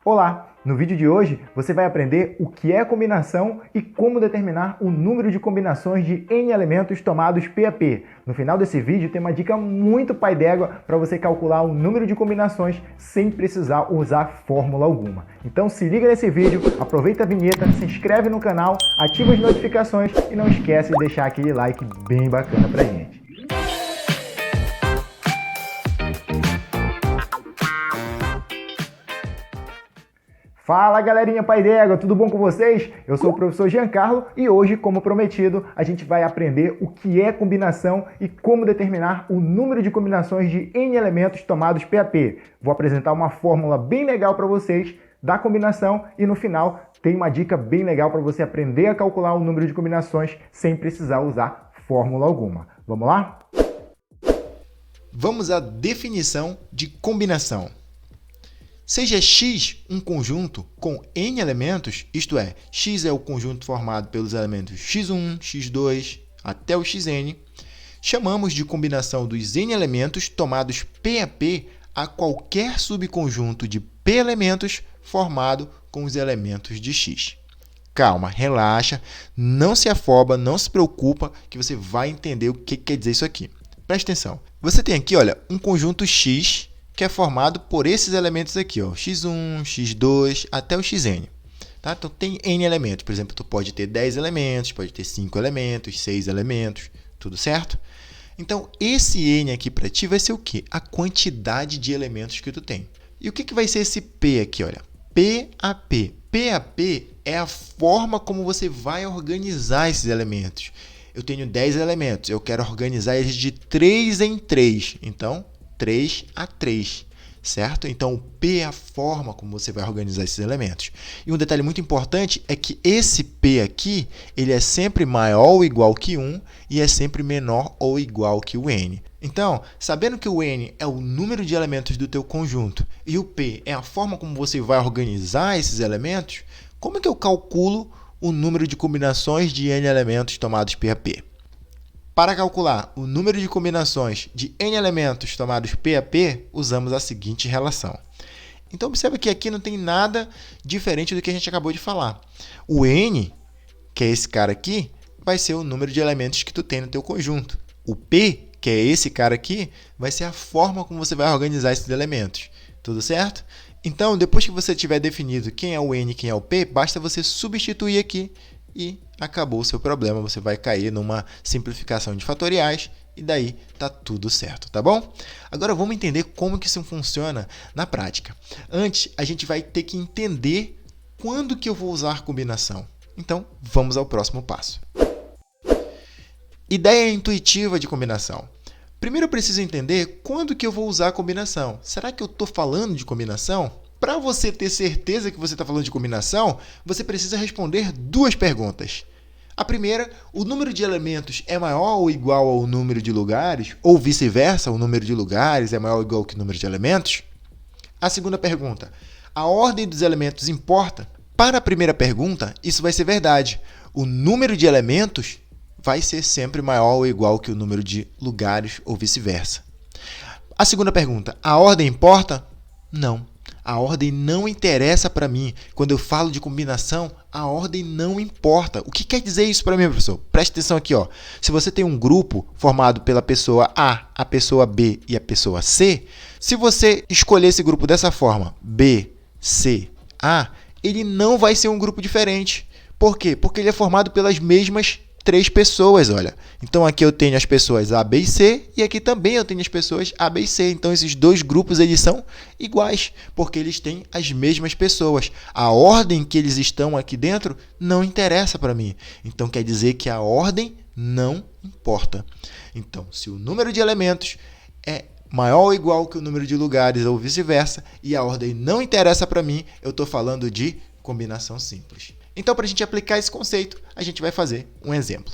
Olá! No vídeo de hoje você vai aprender o que é combinação e como determinar o número de combinações de N elementos tomados P a P. No final desse vídeo tem uma dica muito pai d'égua para você calcular o número de combinações sem precisar usar fórmula alguma. Então se liga nesse vídeo, aproveita a vinheta, se inscreve no canal, ativa as notificações e não esquece de deixar aquele like bem bacana pra gente. Fala galerinha pai d'égua, tudo bom com vocês? Eu sou o professor Giancarlo e hoje, como prometido, a gente vai aprender o que é combinação e como determinar o número de combinações de N elementos tomados P a P. Vou apresentar uma fórmula bem legal para vocês da combinação e no final tem uma dica bem legal para você aprender a calcular o número de combinações sem precisar usar fórmula alguma. Vamos lá? Vamos à definição de combinação. Seja X um conjunto com N elementos, isto é, X é o conjunto formado pelos elementos x1, x2 até o xn, chamamos de combinação dos N elementos tomados P a P a qualquer subconjunto de P elementos formado com os elementos de X. Calma, relaxa, não se afoba, não se preocupa que você vai entender o que quer dizer isso aqui. Presta atenção. Você tem aqui, olha, um conjunto X que é formado por esses elementos aqui, ó, x1, x2, até o xn. Tá? Então, tem N elementos. Por exemplo, tu pode ter 10 elementos, pode ter 5 elementos, 6 elementos, tudo certo? Então, esse N aqui para ti vai ser o quê? A quantidade de elementos que tu tem. E o que vai ser esse P aqui? Olha, P a P. P a P é a forma como você vai organizar esses elementos. Eu tenho 10 elementos, eu quero organizar eles de 3 em 3. Então, 3 a 3, certo? Então, o P é a forma como você vai organizar esses elementos. E um detalhe muito importante é que esse P aqui, ele é sempre maior ou igual que 1 e é sempre menor ou igual que o N. Então, sabendo que o N é o número de elementos do teu conjunto e o P é a forma como você vai organizar esses elementos, como é que eu calculo o número de combinações de N elementos tomados P a P? Para calcular o número de combinações de N elementos tomados P a P, usamos a seguinte relação. Então, observe que aqui não tem nada diferente do que a gente acabou de falar. O N, que é esse cara aqui, vai ser o número de elementos que tu tem no teu conjunto. O P, que é esse cara aqui, vai ser a forma como você vai organizar esses elementos. Tudo certo? Então, depois que você tiver definido quem é o N e quem é o P, basta você substituir aqui e acabou o seu problema. Você vai cair numa simplificação de fatoriais e daí está tudo certo, tá bom? Agora vamos entender como que isso funciona na prática. Antes, a gente vai ter que entender quando que eu vou usar combinação. Então, vamos ao próximo passo. Ideia intuitiva de combinação. Primeiro eu preciso entender quando que eu vou usar a combinação. Será que eu estou falando de combinação? Para você ter certeza que você está falando de combinação, você precisa responder duas perguntas. A primeira, o número de elementos é maior ou igual ao número de lugares? Ou vice-versa, o número de lugares é maior ou igual que o número de elementos? A segunda pergunta, a ordem dos elementos importa? Para a primeira pergunta, isso vai ser verdade. O número de elementos vai ser sempre maior ou igual que o número de lugares ou vice-versa. A segunda pergunta, a ordem importa? Não. A ordem não interessa para mim. Quando eu falo de combinação, a ordem não importa. O que quer dizer isso para mim, professor? Preste atenção aqui, ó. Se você tem um grupo formado pela pessoa A pessoa B e a pessoa C, se você escolher esse grupo dessa forma, B, C, A, ele não vai ser um grupo diferente. Por quê? Porque ele é formado pelas mesmas 3 pessoas, olha. Então, aqui eu tenho as pessoas A, B e C, e aqui também eu tenho as pessoas A, B e C. Então, esses dois grupos eles são iguais, porque eles têm as mesmas pessoas. A ordem que eles estão aqui dentro não interessa para mim. Então, quer dizer que a ordem não importa. Então, se o número de elementos é maior ou igual que o número de lugares ou vice-versa, e a ordem não interessa para mim, eu estou falando de combinação simples. Então, para a gente aplicar esse conceito, a gente vai fazer um exemplo.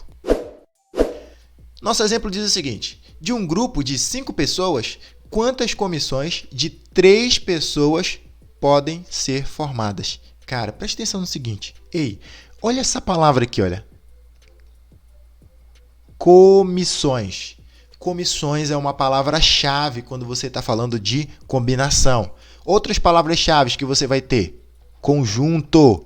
Nosso exemplo diz o seguinte, de um grupo de 5 pessoas, quantas comissões de 3 pessoas podem ser formadas? Cara, preste atenção no seguinte. Ei, olha essa palavra aqui, olha. Comissões. Comissões é uma palavra-chave quando você está falando de combinação. Outras palavras-chave que você vai ter. Conjunto.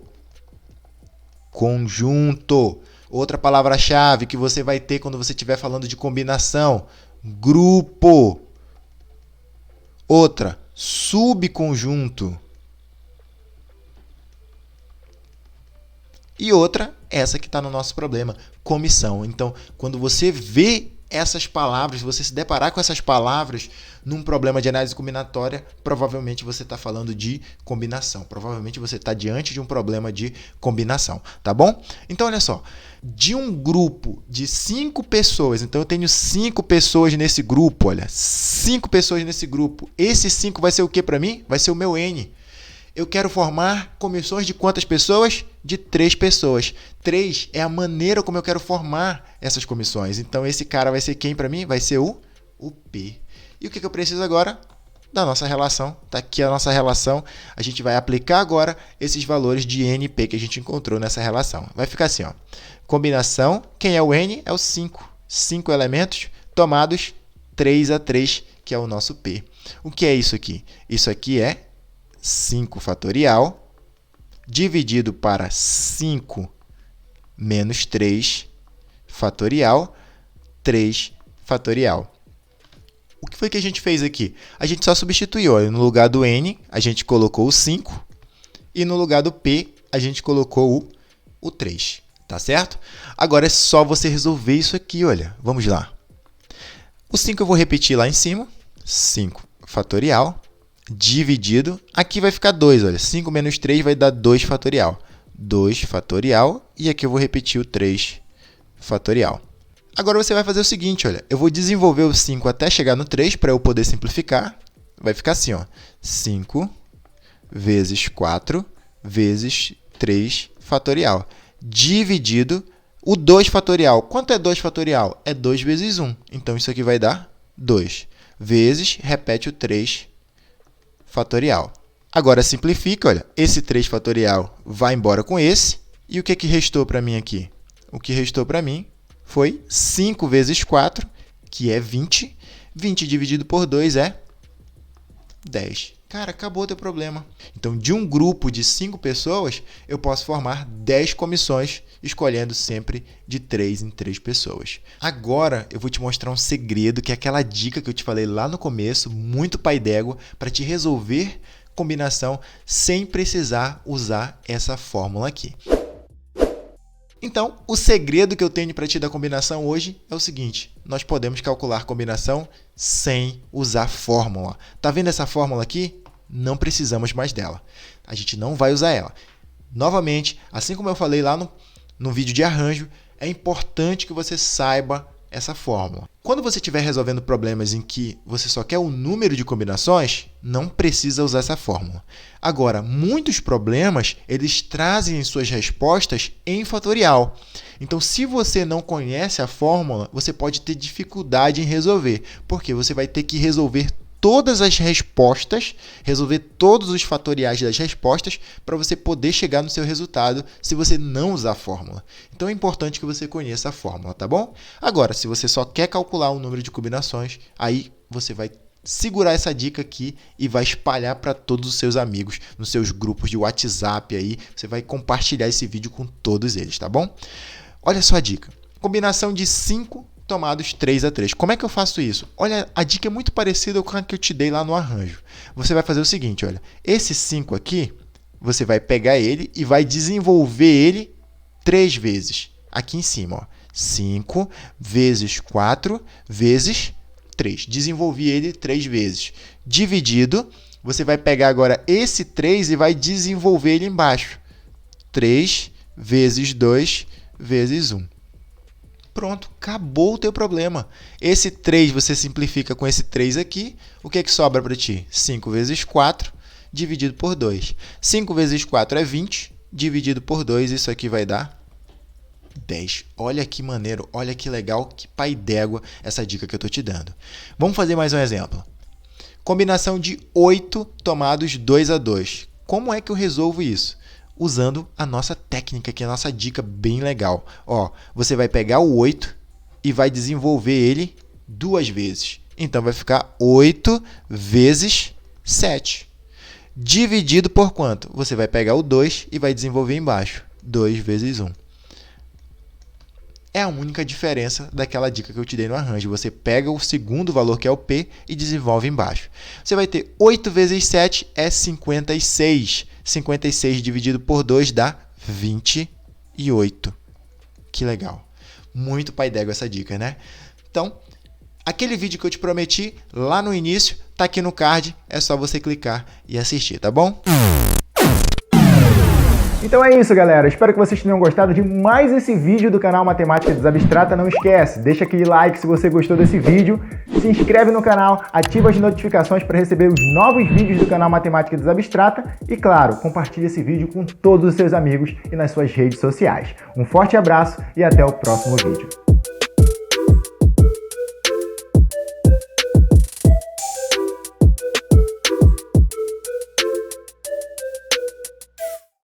Conjunto. Outra palavra-chave que você vai ter quando você estiver falando de combinação. Grupo. Outra, subconjunto. E outra, essa que está no nosso problema, comissão. Então, quando você vê essas palavras, você se deparar com essas palavras num problema de análise combinatória, provavelmente você está falando de combinação. Provavelmente você está diante de um problema de combinação, tá bom? Então, olha só, de um grupo de 5 pessoas, então eu tenho 5 pessoas nesse grupo, olha, 5 pessoas nesse grupo. Esse 5 vai ser o que para mim? Vai ser o meu N. Eu quero formar comissões de quantas pessoas? De 3 pessoas. 3 é a maneira como eu quero formar essas comissões. Então, esse cara vai ser quem para mim? Vai ser o P. E o que eu preciso agora? Da nossa relação. Está aqui a nossa relação. A gente vai aplicar agora esses valores de N e P que a gente encontrou nessa relação. Vai ficar assim, ó. Combinação, quem é o N? É o 5. 5 elementos tomados 3 a 3, que é o nosso P. O que é isso aqui? Isso aqui é 5 fatorial dividido para 5 menos 3 fatorial, 3 fatorial. O que foi que a gente fez aqui? A gente só substituiu. Olha, no lugar do N, a gente colocou o 5 e no lugar do P, a gente colocou o 3. Tá certo? Agora é só você resolver isso aqui, olha. Vamos lá. O 5 eu vou repetir lá em cima. 5 fatorial dividido, aqui vai ficar 2, olha, 5 menos 3 vai dar 2 fatorial. 2 fatorial, e aqui eu vou repetir o 3 fatorial. Agora você vai fazer o seguinte, olha, eu vou desenvolver o 5 até chegar no 3 para eu poder simplificar. Vai ficar assim, ó, 5 vezes 4 vezes 3 fatorial, dividido o 2 fatorial. Quanto é 2 fatorial? É 2 vezes 1, então isso aqui vai dar 2, vezes, repete o 3 fatorial. Agora simplifica, olha, esse 3 fatorial vai embora com esse, e o que restou para mim aqui? O que restou para mim foi 5 vezes 4, que é 20. 20 dividido por 2 é 10. Cara, acabou o teu problema. Então, de um grupo de 5 pessoas, eu posso formar 10 comissões, escolhendo sempre de 3 em 3 pessoas. Agora, eu vou te mostrar um segredo, que é aquela dica que eu te falei lá no começo, muito pai d'égua, para te resolver combinação sem precisar usar essa fórmula aqui. Então, o segredo que eu tenho para ti da combinação hoje é o seguinte: nós podemos calcular combinação sem usar fórmula. Tá vendo essa fórmula aqui? Não precisamos mais dela. A gente não vai usar ela. Novamente, assim como eu falei lá no vídeo de arranjo, é importante que você saiba essa fórmula. Quando você estiver resolvendo problemas em que você só quer o número de combinações, não precisa usar essa fórmula. Agora, muitos problemas, eles trazem suas respostas em fatorial. Então, se você não conhece a fórmula, você pode ter dificuldade em resolver, porque você vai ter que resolver todas as respostas, resolver todos os fatoriais das respostas para você poder chegar no seu resultado se você não usar a fórmula. Então, é importante que você conheça a fórmula, tá bom? Agora, se você só quer calcular o número de combinações, aí você vai segurar essa dica aqui e vai espalhar para todos os seus amigos, nos seus grupos de WhatsApp aí, você vai compartilhar esse vídeo com todos eles, tá bom? Olha só a dica. Combinação de 5 tomados 3 a 3. Como é que eu faço isso? Olha, a dica é muito parecida com a que eu te dei lá no arranjo. Você vai fazer o seguinte, olha, esse 5 aqui, você vai pegar ele e vai desenvolver ele 3 vezes. Aqui em cima, ó, 5 vezes 4 vezes 3. Desenvolvi ele 3 vezes. Dividido, você vai pegar agora esse 3 e vai desenvolver ele embaixo. 3 vezes 2 vezes 1. Pronto, acabou o teu problema. Esse 3 você simplifica com esse 3 aqui. O que sobra para ti? 5 vezes 4 dividido por 2. 5 vezes 4 é 20, dividido por 2, isso aqui vai dar 10. Olha que maneiro, olha que legal, que pai d'égua essa dica que eu estou te dando. Vamos fazer mais um exemplo. Combinação de 8 tomados 2 a 2. Como é que eu resolvo isso? Usando a nossa técnica, que é a nossa dica bem legal. Ó, você vai pegar o 8 e vai desenvolver ele 2 vezes. Então, vai ficar 8 vezes 7. dividido por quanto? Você vai pegar o 2 e vai desenvolver embaixo. 2 vezes 1. É a única diferença daquela dica que eu te dei no arranjo. Você pega o segundo valor, que é o P, e desenvolve embaixo. Você vai ter 8 vezes 7 é 56. 56 dividido por 2 dá 28. Que legal. Muito pai d'égua essa dica, né? Então, aquele vídeo que eu te prometi lá no início, tá aqui no card. É só você clicar e assistir, tá bom? Então é isso, galera. Espero que vocês tenham gostado de mais esse vídeo do canal Matemática Desabstrata. Não esquece, deixa aquele like se você gostou desse vídeo, se inscreve no canal, ativa as notificações para receber os novos vídeos do canal Matemática Desabstrata e, claro, compartilhe esse vídeo com todos os seus amigos e nas suas redes sociais. Um forte abraço e até o próximo vídeo.